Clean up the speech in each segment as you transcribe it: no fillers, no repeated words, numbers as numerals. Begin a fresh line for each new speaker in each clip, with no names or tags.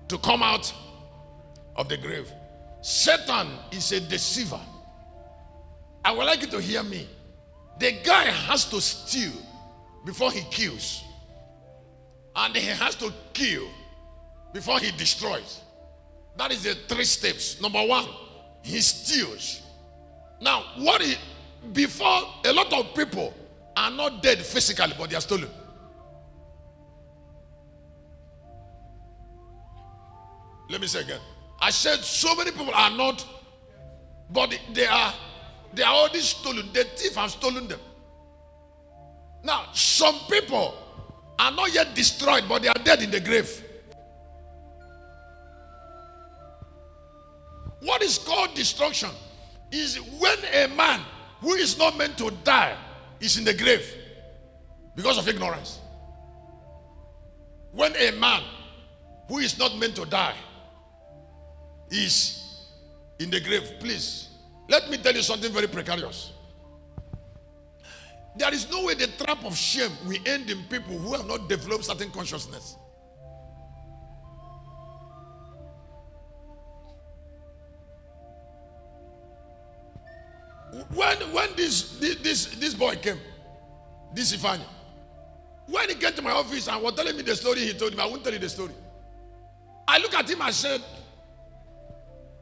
to come out of the grave. Satan is a deceiver. I would like you to hear me. The guy has to steal before he kills. And he has to kill before he destroys. That is the 3 steps. Number 1, he steals. Now, before, a lot of people are not dead physically, but they are stolen. Let me say again. I said so many people are not, but they are already stolen. The thief has stolen them. Now, some people are not yet destroyed, but they are dead in the grave. What is called destruction is when a man who is not meant to die is in the grave because of ignorance. When a man who is not meant to die is in the grave, please, let me tell you something very precarious. There is no way the trap of shame will end in people who have not developed certain consciousness. When this boy came, this Ifani, when he came to my office and was telling me the story he told me, I won't tell you the story. I look at him and said,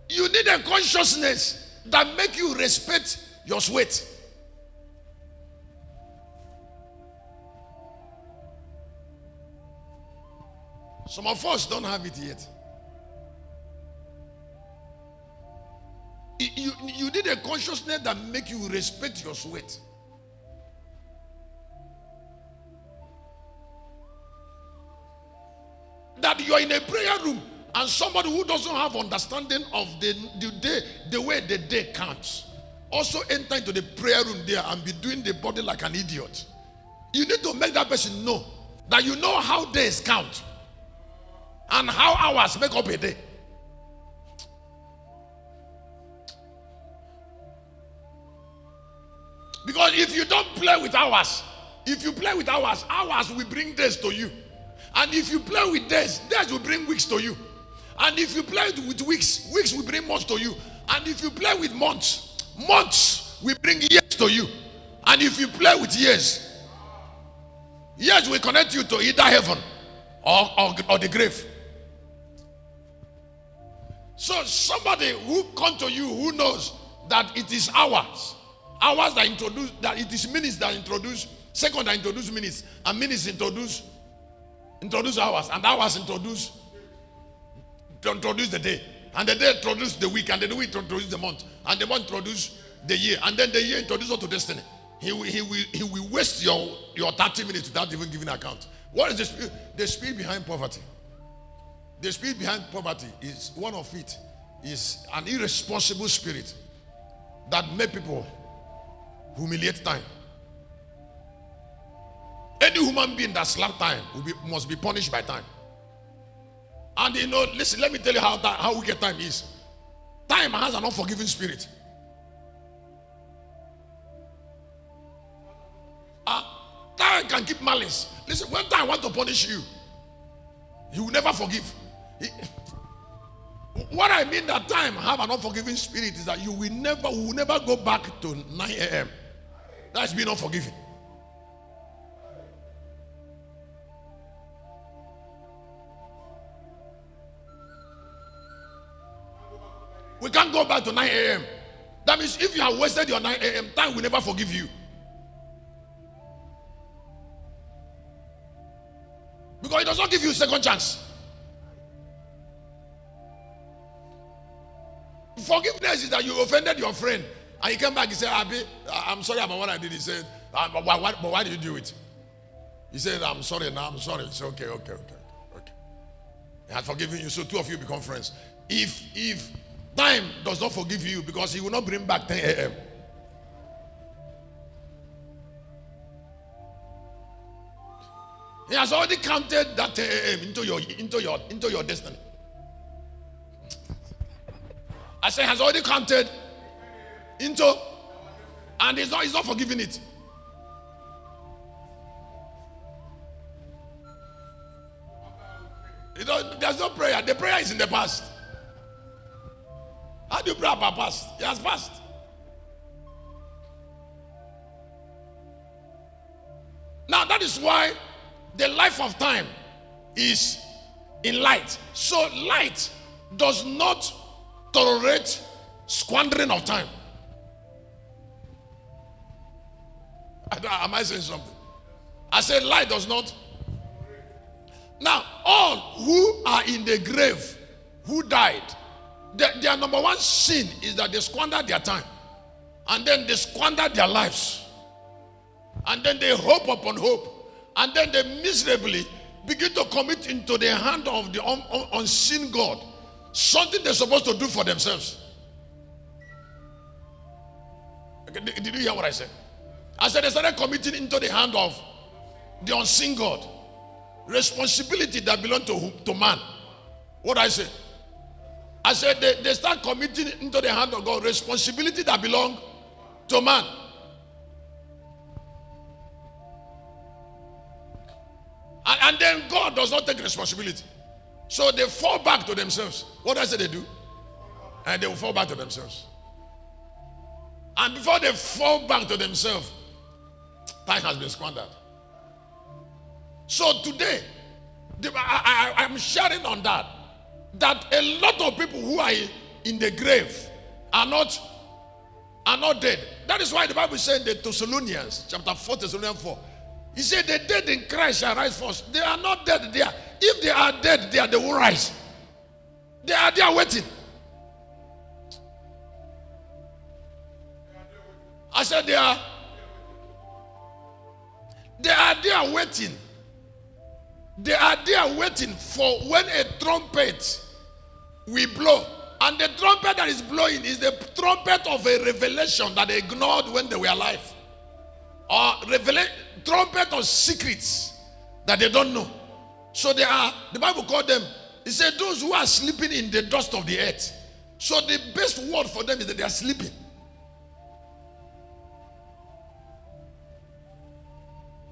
you need a consciousness that make you respect your sweat. Some of us don't have it yet. You need a consciousness that make you respect your sweat. That you are in a prayer room and somebody who doesn't have understanding of the way the day counts also enter into the prayer room there and be doing the body like an idiot. You need to make that person know that you know how days count and how hours make up a day. Because if you don't play with hours, if you play with hours, hours will bring days to you. And if you play with days, days will bring weeks to you. And if you play with weeks, weeks will bring months to you. And if you play with months, months will bring years to you. And if you play with years, years will connect you to either heaven or the grave. So somebody who comes to you who knows that it is hours that introduce, that it is minutes that introduce, second that introduce minutes, and minutes introduce hours, and hours introduce the day, and the day introduce the week, and the week introduce the month, and the month introduce the year, and then the year introduces to destiny. He will waste your 30 minutes without even giving account. What is the spirit? The spirit behind poverty. The spirit behind poverty is one of it is an irresponsible spirit that make people humiliate time. Any human being that slap time must be punished by time. And you know, listen, let me tell you how wicked time is. Time has an unforgiving spirit. Time can keep malice. Listen, when time wants to punish you, he will never forgive. What I mean that time have an unforgiving spirit is that you will never go back to 9 a.m. That's being unforgiving. We can't go back to 9 a.m. That means if you have wasted your 9 a.m., time will never forgive you. Because it does not give you a second chance. Forgiveness is that you offended your friend and he came back and said, Abi, I'm sorry about what I did. He said, but why did you do it? He said, I'm sorry now, I'm sorry. He said, okay. He had forgiven you, so two of you become friends. If time does not forgive you, because he will not bring back 10 a.m. He has already counted that 10 a.m. into your destiny. I say has already counted into, and he's not forgiving it. There's no prayer. The prayer is in the past. How do you pray about past? It has passed. Now that is why the life of time is in light. So light does not tolerate squandering of time. Am I saying something? I said light does not. Now all who are in the grave, who died, their number one sin is that they squandered their time, and then they squandered their lives, and then they hope upon hope, and then they miserably begin to commit into the hand of the unseen God something they're supposed to do for themselves. Okay, did you hear what I said? I said they started committing into the hand of the unseen God responsibility that belongs to man. What I say? I said they start committing into the hand of God responsibility that belongs to man. And then God does not take responsibility. So they fall back to themselves. What I say they do? And they will fall back to themselves. And before they fall back to themselves, time has been squandered. So today, I'm sharing on that a lot of people who are in the grave are not dead. That is why the Bible said in the Thessalonians, chapter 4, Thessalonians 4, he said the dead in Christ shall rise first. They are not dead there. If they are dead there, they will rise. They are there waiting. I said they are there waiting. They are there waiting for when a trumpet will blow. And the trumpet that is blowing is the trumpet of a revelation that they ignored when they were alive. Or trumpet of secrets that they don't know. So they are, the Bible called them, it said those who are sleeping in the dust of the earth. So the best word for them is that they are sleeping.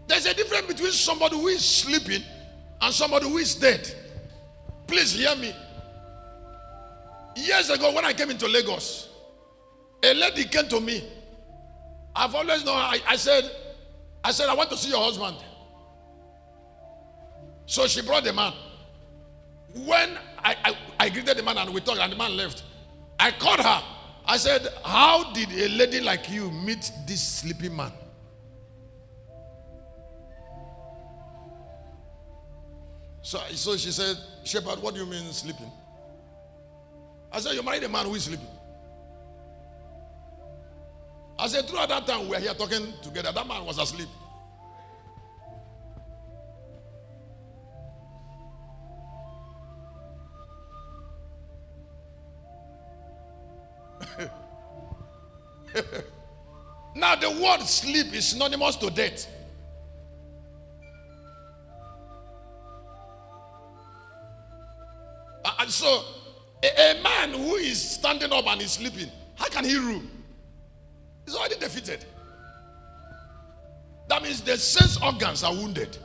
There's a difference between somebody who is sleeping and somebody who is dead. Please hear me. Years ago when I came into Lagos, a lady came to me. I've always known, I said, I want to see your husband. So she brought the man. When I greeted the man and we talked and the man left, I called her. I said, how did a lady like you meet this sleeping man? So she said, Shepherd, what do you mean sleeping? I said, you married a man who is sleeping. I said, throughout that time we were here talking together, that man was asleep. Now the word sleep is synonymous to death. And so a man who is standing up and is sleeping, how can he rule? He's already defeated. That means the sense organs are wounded.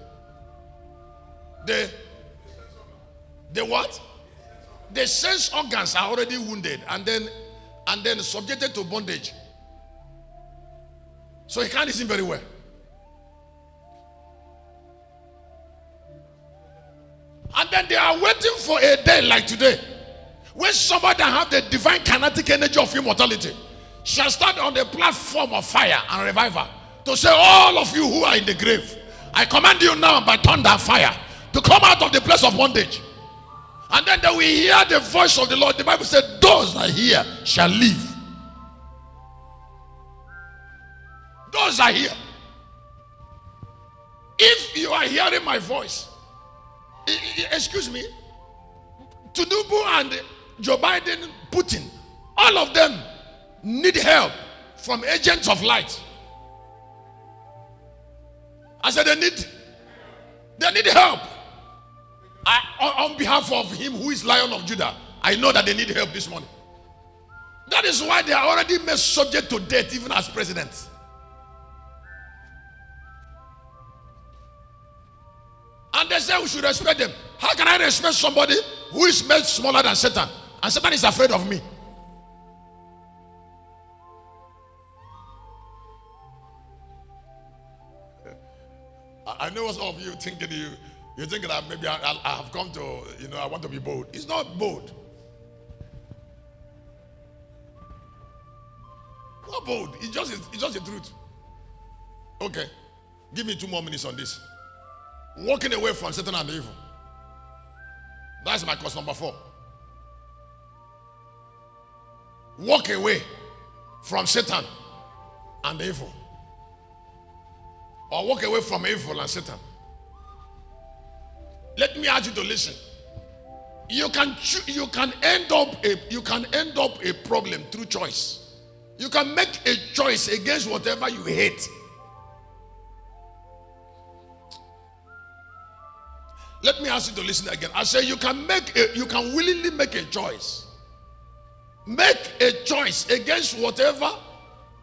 The what? The sense organs are already wounded and then subjected to bondage. So he can't listen very well. And then they are waiting for a day like today, when somebody that have the divine kinetic energy of immortality shall stand on the platform of fire and revival to say, all of you who are in the grave, I command you now by thunder and fire to come out of the place of bondage. And then they will hear the voice of the Lord. The Bible said, those that hear shall live. Those are here. If you are hearing my voice, excuse me, Tinubu and Joe Biden, Putin, all of them need help from agents of light. I said they need help. On behalf of him who is Lion of Judah, I know that they need help this morning. That is why they are already made subject to death even as presidents. And they say we should respect them. How can I respect somebody who is made smaller than Satan? And Satan is afraid of me. I know some of you thinking you think that maybe I have come to, I want to be bold. It's not bold. Not bold. It's just the truth. Okay. Give me 2 more minutes on this. Walking away from Satan and evil. That's my course number 4. Walk away from Satan and evil. Or walk away from evil and Satan. Let me ask you to listen. You can end up a problem through choice. You can make a choice against whatever you hate. Let me ask you to listen again. I say you can willingly make a choice. Make a choice against whatever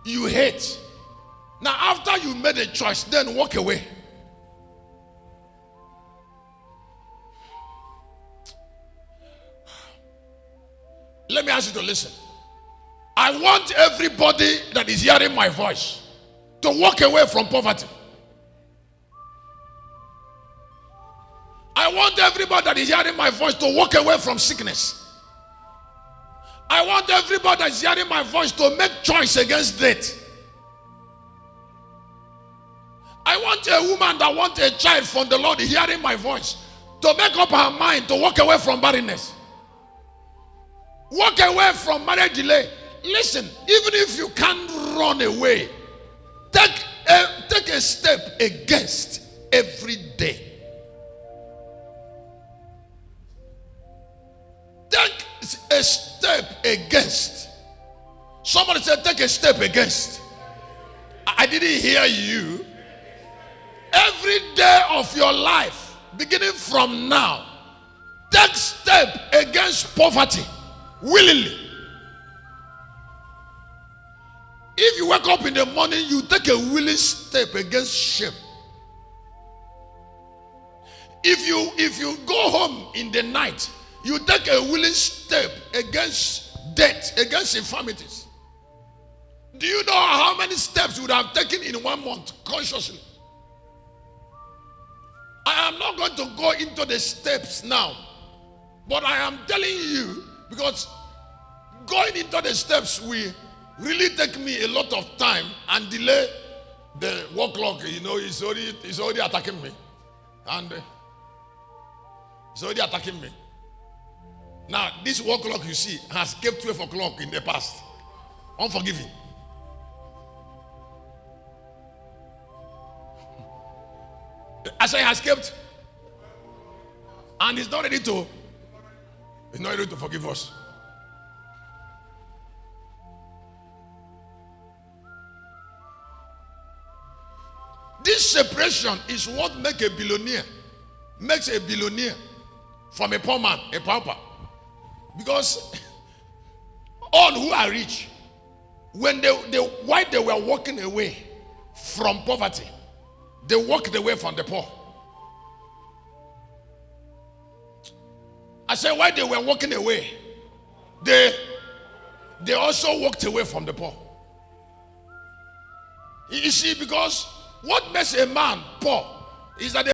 you hate. Now, after you made a choice, then walk away. Let me ask you to listen. I want everybody that is hearing my voice to walk away from poverty. I want everybody that is hearing my voice to walk away from sickness. I want everybody that is hearing my voice to make choice against death. I want a woman that wants a child from the Lord hearing my voice to make up her mind to walk away from barrenness. Walk away from marriage delay. Listen, even if you can't run away, take a step against every day. Take a step against. Somebody said, take a step against. I didn't hear you. Every day of your life, beginning from now, take step against poverty willingly. If you wake up in the morning, you take a willing step against shame. If you go home in the night, you take a willing step against death, against infirmities. Do you know how many steps you would have taken in 1 month consciously? I am not going to go into the steps now, but I am telling you, because going into the steps will really take me a lot of time and delay the work clock. It's already attacking me, and it's already attacking me. Now, this work clock you see has kept 12 o'clock in the past. Unforgiving. I say has kept, and it's not ready to forgive us. This separation is what makes a billionaire from a poor man, a pauper. Because all who are rich, while they were walking away from poverty, they walked away from the poor. I said, while they were walking away, they also walked away from the poor. You see, because what makes a man poor is that